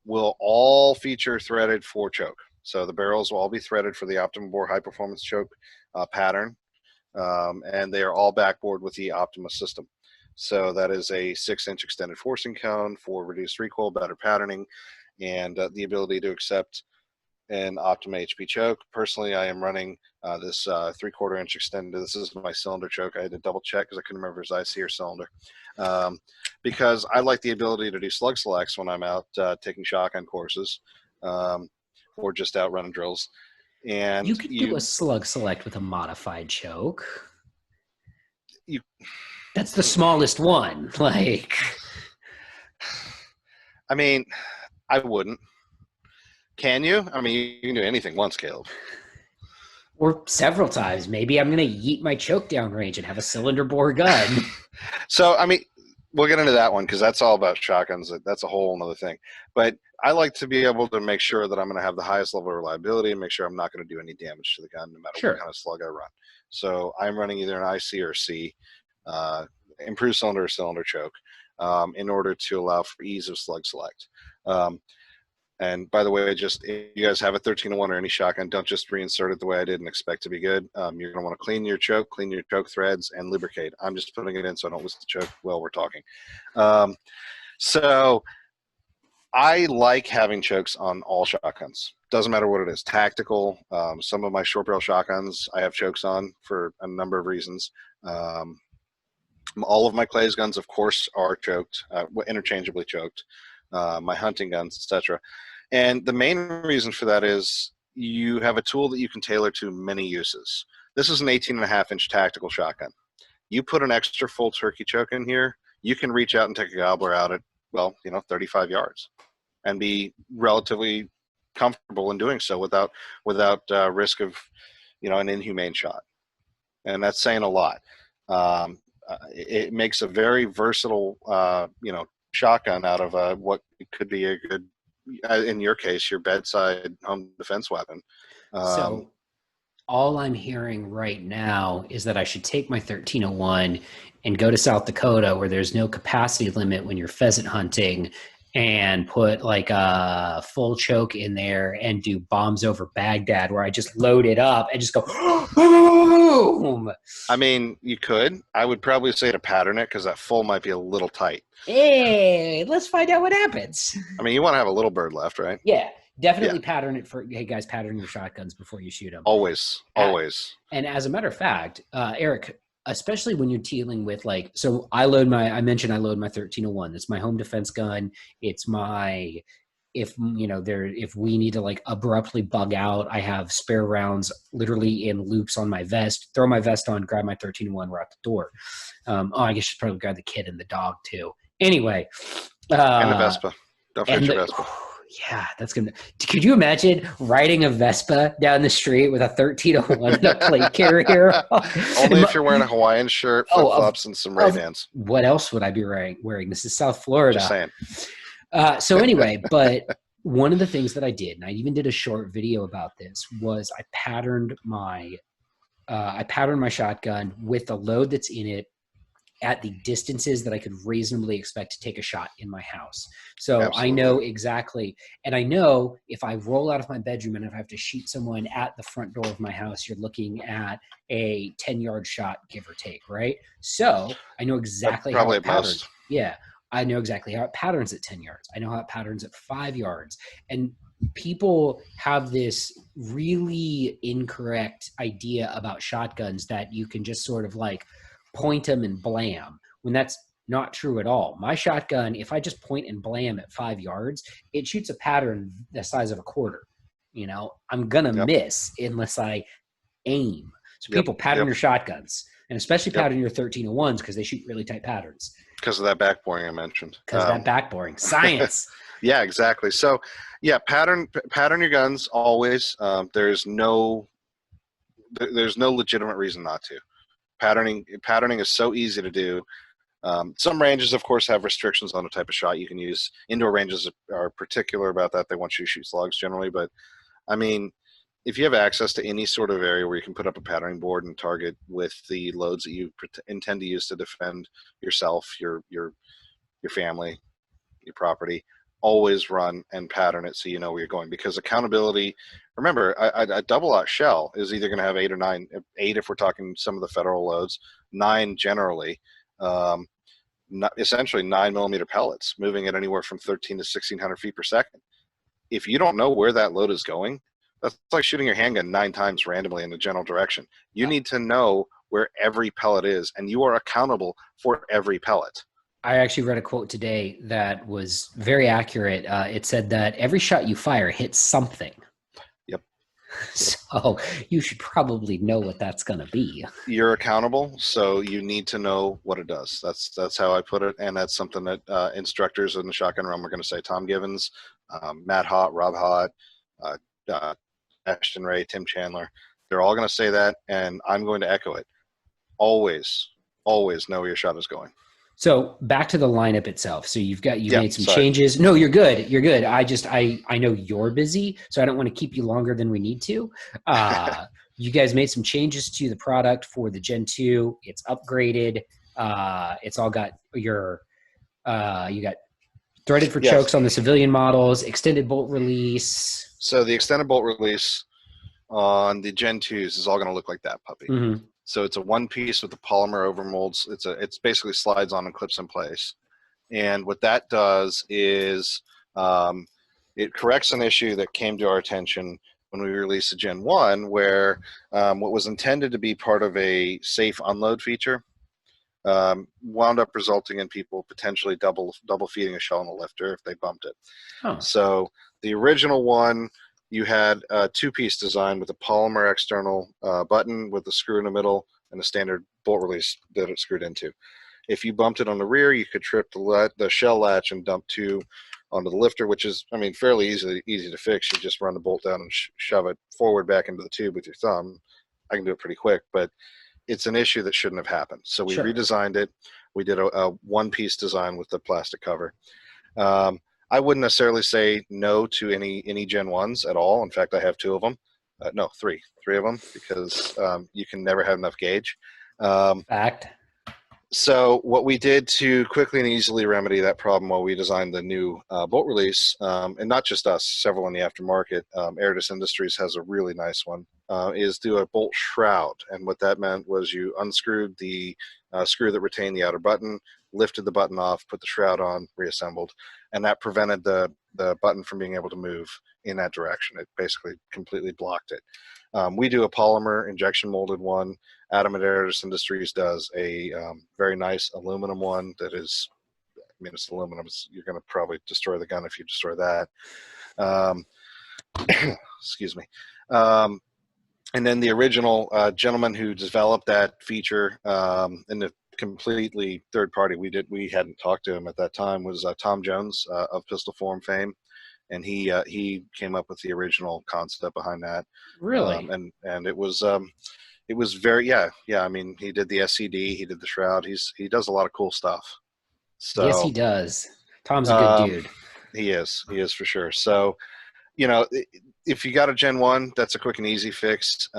will all feature threaded for choke. So the barrels will all be threaded for the optimum bore high performance choke pattern, and they are all backboard with the Optima system. So that is a 6-inch extended forcing cone for reduced recoil, better patterning, and the ability to accept an Optima HP choke. Personally, I am running this 3/4 inch extended. This is my cylinder choke. I had to double check because I couldn't remember if it was IC or cylinder. Because I like the ability to do slug selects when I'm out taking shotgun courses, or just out running drills. And You could do a slug select with a modified choke. That's the smallest one. Like, I mean, I wouldn't. Can you? I mean, you can do anything once, Caleb. Or several times. Maybe I'm going to yeet my choke down range and have a cylinder bore gun. So, I mean, we'll get into that one because that's all about shotguns. That's a whole other thing. But I like to be able to make sure that I'm going to have the highest level of reliability and make sure I'm not going to do any damage to the gun no matter what kind of slug I run. So I'm running either an IC or C, improved cylinder or cylinder choke, in order to allow for ease of slug select. And by the way, just if you guys have a 1301 or any shotgun, don't just reinsert it the way I did and expect to be good. You're going to want to clean your choke threads, and lubricate. I'm just putting it in so I don't lose the choke while we're talking. So I like having chokes on all shotguns. Doesn't matter what it is. Tactical. Some of my short barrel shotguns I have chokes on for a number of reasons. All of my Clays guns, of course, are choked, interchangeably choked. My hunting guns, etc. And the main reason for that is you have a tool that you can tailor to many uses. This is an 18.5-inch tactical shotgun. You put an extra full turkey choke in here, you can reach out and take a gobbler out at, 35 yards and be relatively comfortable in doing so without risk of, an inhumane shot. And that's saying a lot. It makes a very versatile, shotgun out of what could be a good, in your case, your bedside home defense weapon. So all I'm hearing right now is that I should take my 1301 and go to South Dakota where there's no capacity limit when you're pheasant hunting, and put like a full choke in there and do bombs over Baghdad, where I just load it up and just go boom. I mean, you could. I would probably say to pattern it because that full might be a little tight. Hey, let's find out what happens. I mean, you want to have a little bird left, right? Yeah, definitely pattern it for, hey guys, pattern your shotguns before you shoot them. Always. And as a matter of fact, Erik, especially when you're dealing with so I mentioned I load my 1301. That's my home defense gun. It's my, if we need to abruptly bug out, I have spare rounds literally in loops on my vest. Throw my vest on, grab my 1301, we're out the door. I guess you should probably grab the kid and the dog too. Anyway. And the Vespa. Don't forget your Vespa. Yeah, that's gonna. Could you imagine riding a Vespa down the street with a 1301 and a plate carrier? Only if you're wearing a Hawaiian shirt, flip flops, and some Ray-Bans. What else would I be wearing? This is South Florida. Just saying. So anyway, but one of the things that I did, and I even did a short video about this, was I patterned my shotgun with the load that's in it at the distances that I could reasonably expect to take a shot in my house. So absolutely. I know exactly. And I know if I roll out of my bedroom and if I have to shoot someone at the front door of my house, you're looking at a 10-yard shot, give or take, right? So I know exactly how it patterns. Yeah. I know exactly how it patterns at 10 yards. I know how it patterns at 5 yards. And people have this really incorrect idea about shotguns that you can just sort of point them and blam, when that's not true at all. My shotgun, if I just point and blam at 5 yards, it shoots a pattern the size of a quarter. I'm going to miss unless I aim. So people pattern your shotguns, and especially pattern your 1301s because they shoot really tight patterns. Because of that backboring I mentioned. Because of that backboring. Science. Yeah, exactly. So, pattern your guns always. There's no legitimate reason not to. Patterning is so easy to do. Some ranges, of course, have restrictions on the type of shot you can use. Indoor ranges are particular about that. They want you to shoot slugs generally. But, I mean, if you have access to any sort of area where you can put up a patterning board and target with the loads that you intend to use to defend yourself, your family, your property, always run and pattern it so you know where you're going. Because accountability, remember, a double-aught shell is either going to have 8 or 9, 8 if we're talking some of the federal loads, 9 generally, essentially 9mm pellets moving at anywhere from 13 to 1600 feet per second. If you don't know where that load is going, that's like shooting your handgun 9 times randomly in the general direction. You need to know where every pellet is, and you are accountable for every pellet. I actually read a quote today that was very accurate. It said that every shot you fire hits something. Yep. So you should probably know what that's going to be. You're accountable, so you need to know what it does. That's how I put it, and that's something that instructors in the shotgun realm are going to say. Tom Givens, Matt Hott, Rob Hott, Ashton Ray, Tim Chandler, they're all going to say that, and I'm going to echo it. Always know where your shot is going. So back to the lineup itself. So you've made some changes. No, you're good. You're good. I know you're busy, so I don't want to keep you longer than we need to. You guys made some changes to the product for the Gen 2. It's upgraded. It's all got you got threaded for chokes on the civilian models, extended bolt release. So the extended bolt release on the Gen 2s is all going to look like that puppy. Mm-hmm. So it's a one piece with the polymer overmolds. It's basically slides on and clips in place. And what that does is it corrects an issue that came to our attention when we released the Gen 1, where what was intended to be part of a safe unload feature wound up resulting in people potentially double feeding a shell in the lifter if they bumped it. Oh. So the original one, you had a 2-piece design with a polymer external button with a screw in the middle and a standard bolt release that it screwed into. If you bumped it on the rear, you could trip the shell latch and dump 2 onto the lifter, which is, I mean, fairly easy to fix. You just run the bolt down and shove it forward back into the tube with your thumb. I can do it pretty quick, but it's an issue that shouldn't have happened. So we redesigned it. We did a one-piece design with the plastic cover. I wouldn't necessarily say no to any Gen 1s at all. In fact, I have 2 of them. No, three of them, because you can never have enough gauge. Fact. So what we did to quickly and easily remedy that problem while we designed the new bolt release, and not just us, several in the aftermarket, Berettas Industries has a really nice one, is do a bolt shroud. And what that meant was you unscrewed the screw that retained the outer button, lifted the button off, put the shroud on, reassembled, and that prevented the button from being able to move in that direction. It basically completely blocked it. We do a polymer injection molded one. Adam at Berettas Industries does a very nice aluminum one that is, I mean, it's aluminum. You're going to probably destroy the gun if you destroy that. Excuse me. And then the original gentleman who developed that feature in the completely third party, we hadn't talked to him at that time, was Tom Jones of Pistol Forum fame. And he came up with the original concept behind that. Really? And it was very, yeah. I mean, he did the SCD, he did the shroud. He does a lot of cool stuff. So yes, he does. Tom's a good dude. He is for sure. So, you know, if you got a Gen 1, that's a quick and easy fix.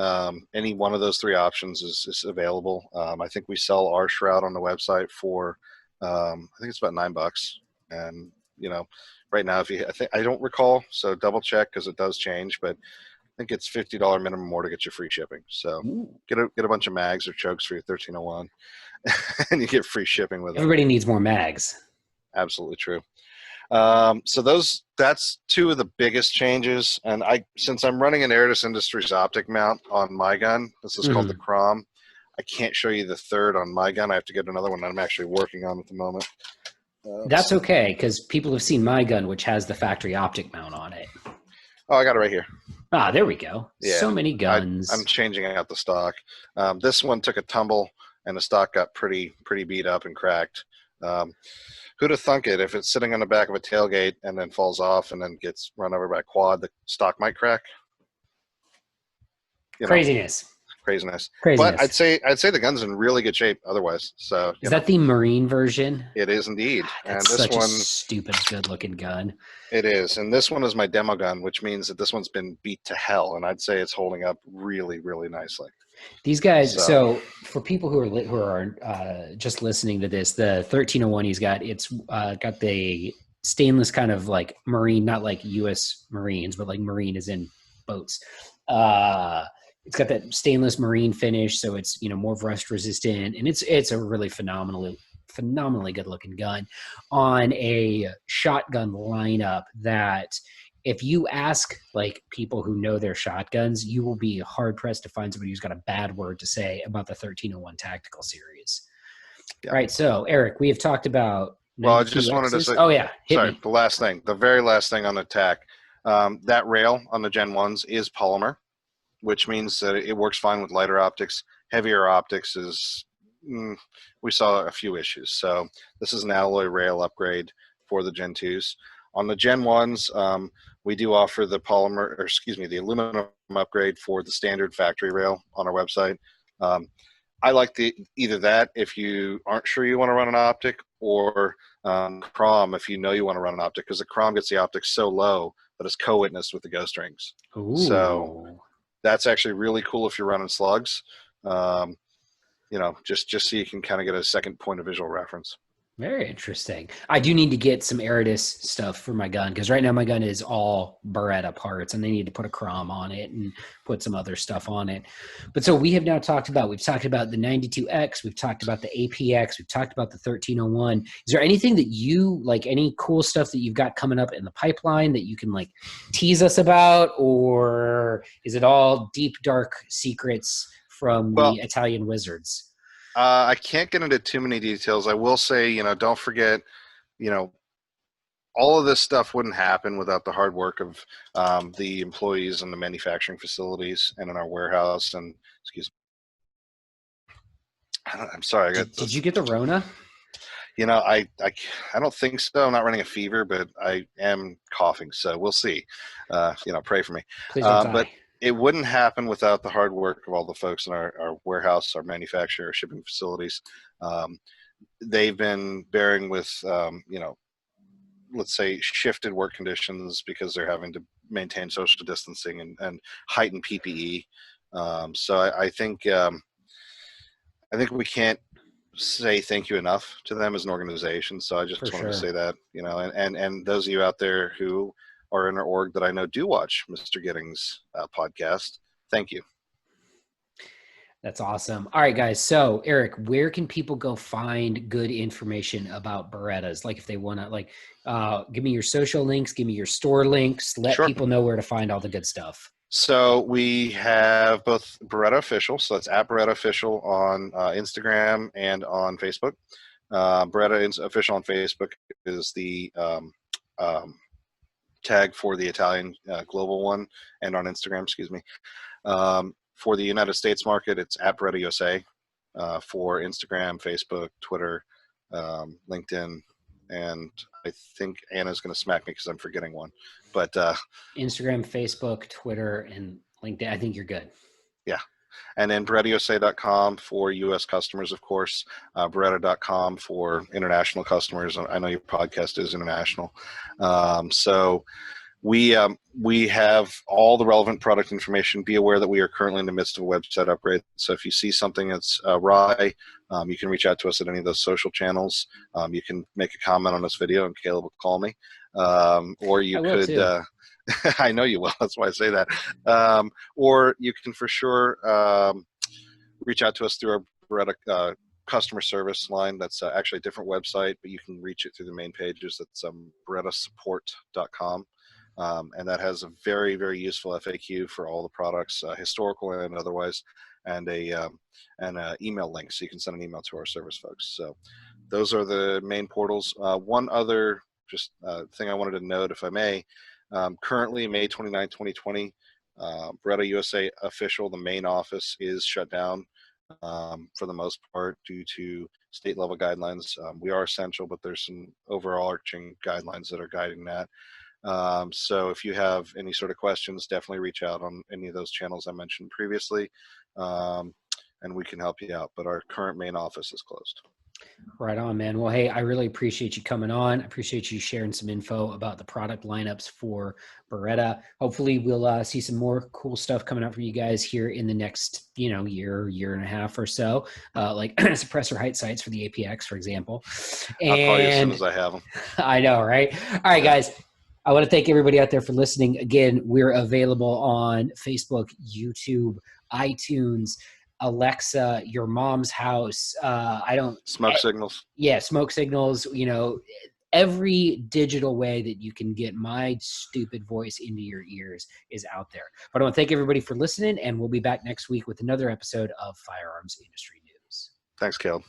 Any one of those 3 options is available. I think we sell our shroud on the website for, I think it's about $9. And, you know, right now, I don't recall, so double check because it does change, but I think it's $50 minimum more to get you free shipping. So get a bunch of mags or chokes for your 1301, and you get free shipping with it. Everybody needs more mags. Absolutely true. So that's 2 of the biggest changes. And since I'm running an Berettas Industries optic mount on my gun, this is called the Crom. I can't show you the 3rd on my gun. I have to get another one that I'm actually working on at the moment. That's okay, because people have seen my gun, which has the factory optic mount on it. Oh, I got it right here. Ah, there we go. Yeah, so many guns. I'm changing out the stock. This one took a tumble, and the stock got pretty beat up and cracked. Who'd have thunk it? If it's sitting on the back of a tailgate and then falls off and then gets run over by a quad, the stock might crack. Craziness. crazy nice. But Craziness. I'd say the gun's in really good shape otherwise. So Is that the Marine version? it is indeed. God, And that's this such a one, stupid good looking gun. it is. And this one is my demo gun, which means that this one's been beat to hell. And I'd say it's holding up really, really nicely. These guys. So So for people who are just listening to this, the 1301 he's got, it's got the stainless kind of like Marine, not like U.S. Marines, but like Marine is in boats. It's got that stainless Marine finish, so it's more rust resistant, and it's a really phenomenally good looking gun on a shotgun lineup that if you ask like people who know their shotguns, you will be hard pressed to find somebody who's got a bad word to say about the 1301 tactical series. yeah. All right, so Eric, we have talked about Well, I just wanted to 92Xs. say, Oh yeah, hit sorry, me. the last thing, the very last thing on the tack, that rail on the Gen 1s is polymer, which means that it works fine with lighter optics. Heavier optics is, we saw a few issues. So this is an alloy rail upgrade for the Gen 2s. On the Gen 1s, we do offer the polymer, or excuse me, the aluminum upgrade for the standard factory rail on our website. I like either that if you aren't sure you want to run an optic, or Crom if you know you want to run an optic, because the Crom gets the optics so low that it's co-witnessed with the ghost rings. Ooh. So that's actually really cool if you're running slugs. Just so you can kind of get a second point of visual reference. Very interesting. I do need to get some Berettas stuff for my gun because right now my gun is all Beretta parts, and they need to put a Crom on it and put some other stuff on it. But so we've talked about the 92X, we've talked about the APX, we've talked about the 1301. Is there anything that you like, any cool stuff that you've got coming up in the pipeline that you can like tease us about, or is it all deep dark secrets from the Italian wizards? I can't get into too many details. I will say, don't forget, all of this stuff wouldn't happen without the hard work of the employees in the manufacturing facilities and in our warehouse. And excuse me, I'm sorry. Did you get the Rona? I don't think so. I'm not running a fever, but I am coughing, so we'll see. Pray for me. Please don't die. But it wouldn't happen without the hard work of all the folks in our warehouse, our manufacturer, our shipping facilities. They've been bearing with, let's say shifted work conditions because they're having to maintain social distancing and heighten PPE. So I think we can't say thank you enough to them as an organization. So I just wanted to say that, and those of you out there who are in our org that I know do watch Mr. Giddings' podcast, thank you. That's awesome. All right, guys. So Eric, where can people go find good information about Berettas? Like if they want to give me your social links, give me your store links, let people know where to find all the good stuff. So we have both Beretta Official, so that's at Beretta Official on Instagram and on Facebook. Beretta Official on Facebook is the tag for the Italian global one, and on Instagram, excuse me. For the United States market, it's at Beretta USA for Instagram, Facebook, Twitter, LinkedIn, and I think Anna's going to smack me because I'm forgetting one. But Instagram, Facebook, Twitter, and LinkedIn. I think you're good. Yeah. And then BerettaUSA.com for U.S. customers, of course. Beretta.com for international customers. I know your podcast is international. So we have all the relevant product information. Be aware that we are currently in the midst of a website upgrade. So if you see something that's awry, you can reach out to us at any of those social channels. You can make a comment on this video, and Caleb will call me. Or you could. I know you will. That's why I say that. Or you can for sure reach out to us through our Beretta customer service line. That's actually a different website, but you can reach it through the main pages. That's BerettaSupport.com. And that has a very, very useful FAQ for all the products, historical and otherwise, and an email link, so you can send an email to our service folks. So those are the main portals. One other thing I wanted to note, if I may. Currently, May 29, 2020, Beretta USA Official, the main office, is shut down for the most part due to state level guidelines. We are essential, but there's some overarching guidelines that are guiding that. So if you have any sort of questions, definitely reach out on any of those channels I mentioned previously. and we can help you out. But our current main office is closed. Right on, man. Well, hey, I really appreciate you coming on. I appreciate you sharing some info about the product lineups for Beretta. Hopefully we'll see some more cool stuff coming out for you guys here in the next, year and a half or so, like suppressor height sights for the APX, for example. I'll call you as soon as I have them. I know, right? All right, guys. I want to thank everybody out there for listening. Again, we're available on Facebook, YouTube, iTunes, Alexa, your mom's house. Smoke signals. Yeah, smoke signals. Every digital way that you can get my stupid voice into your ears is out there. But I want to thank everybody for listening, and we'll be back next week with another episode of Firearms Industry News. Thanks, Caleb.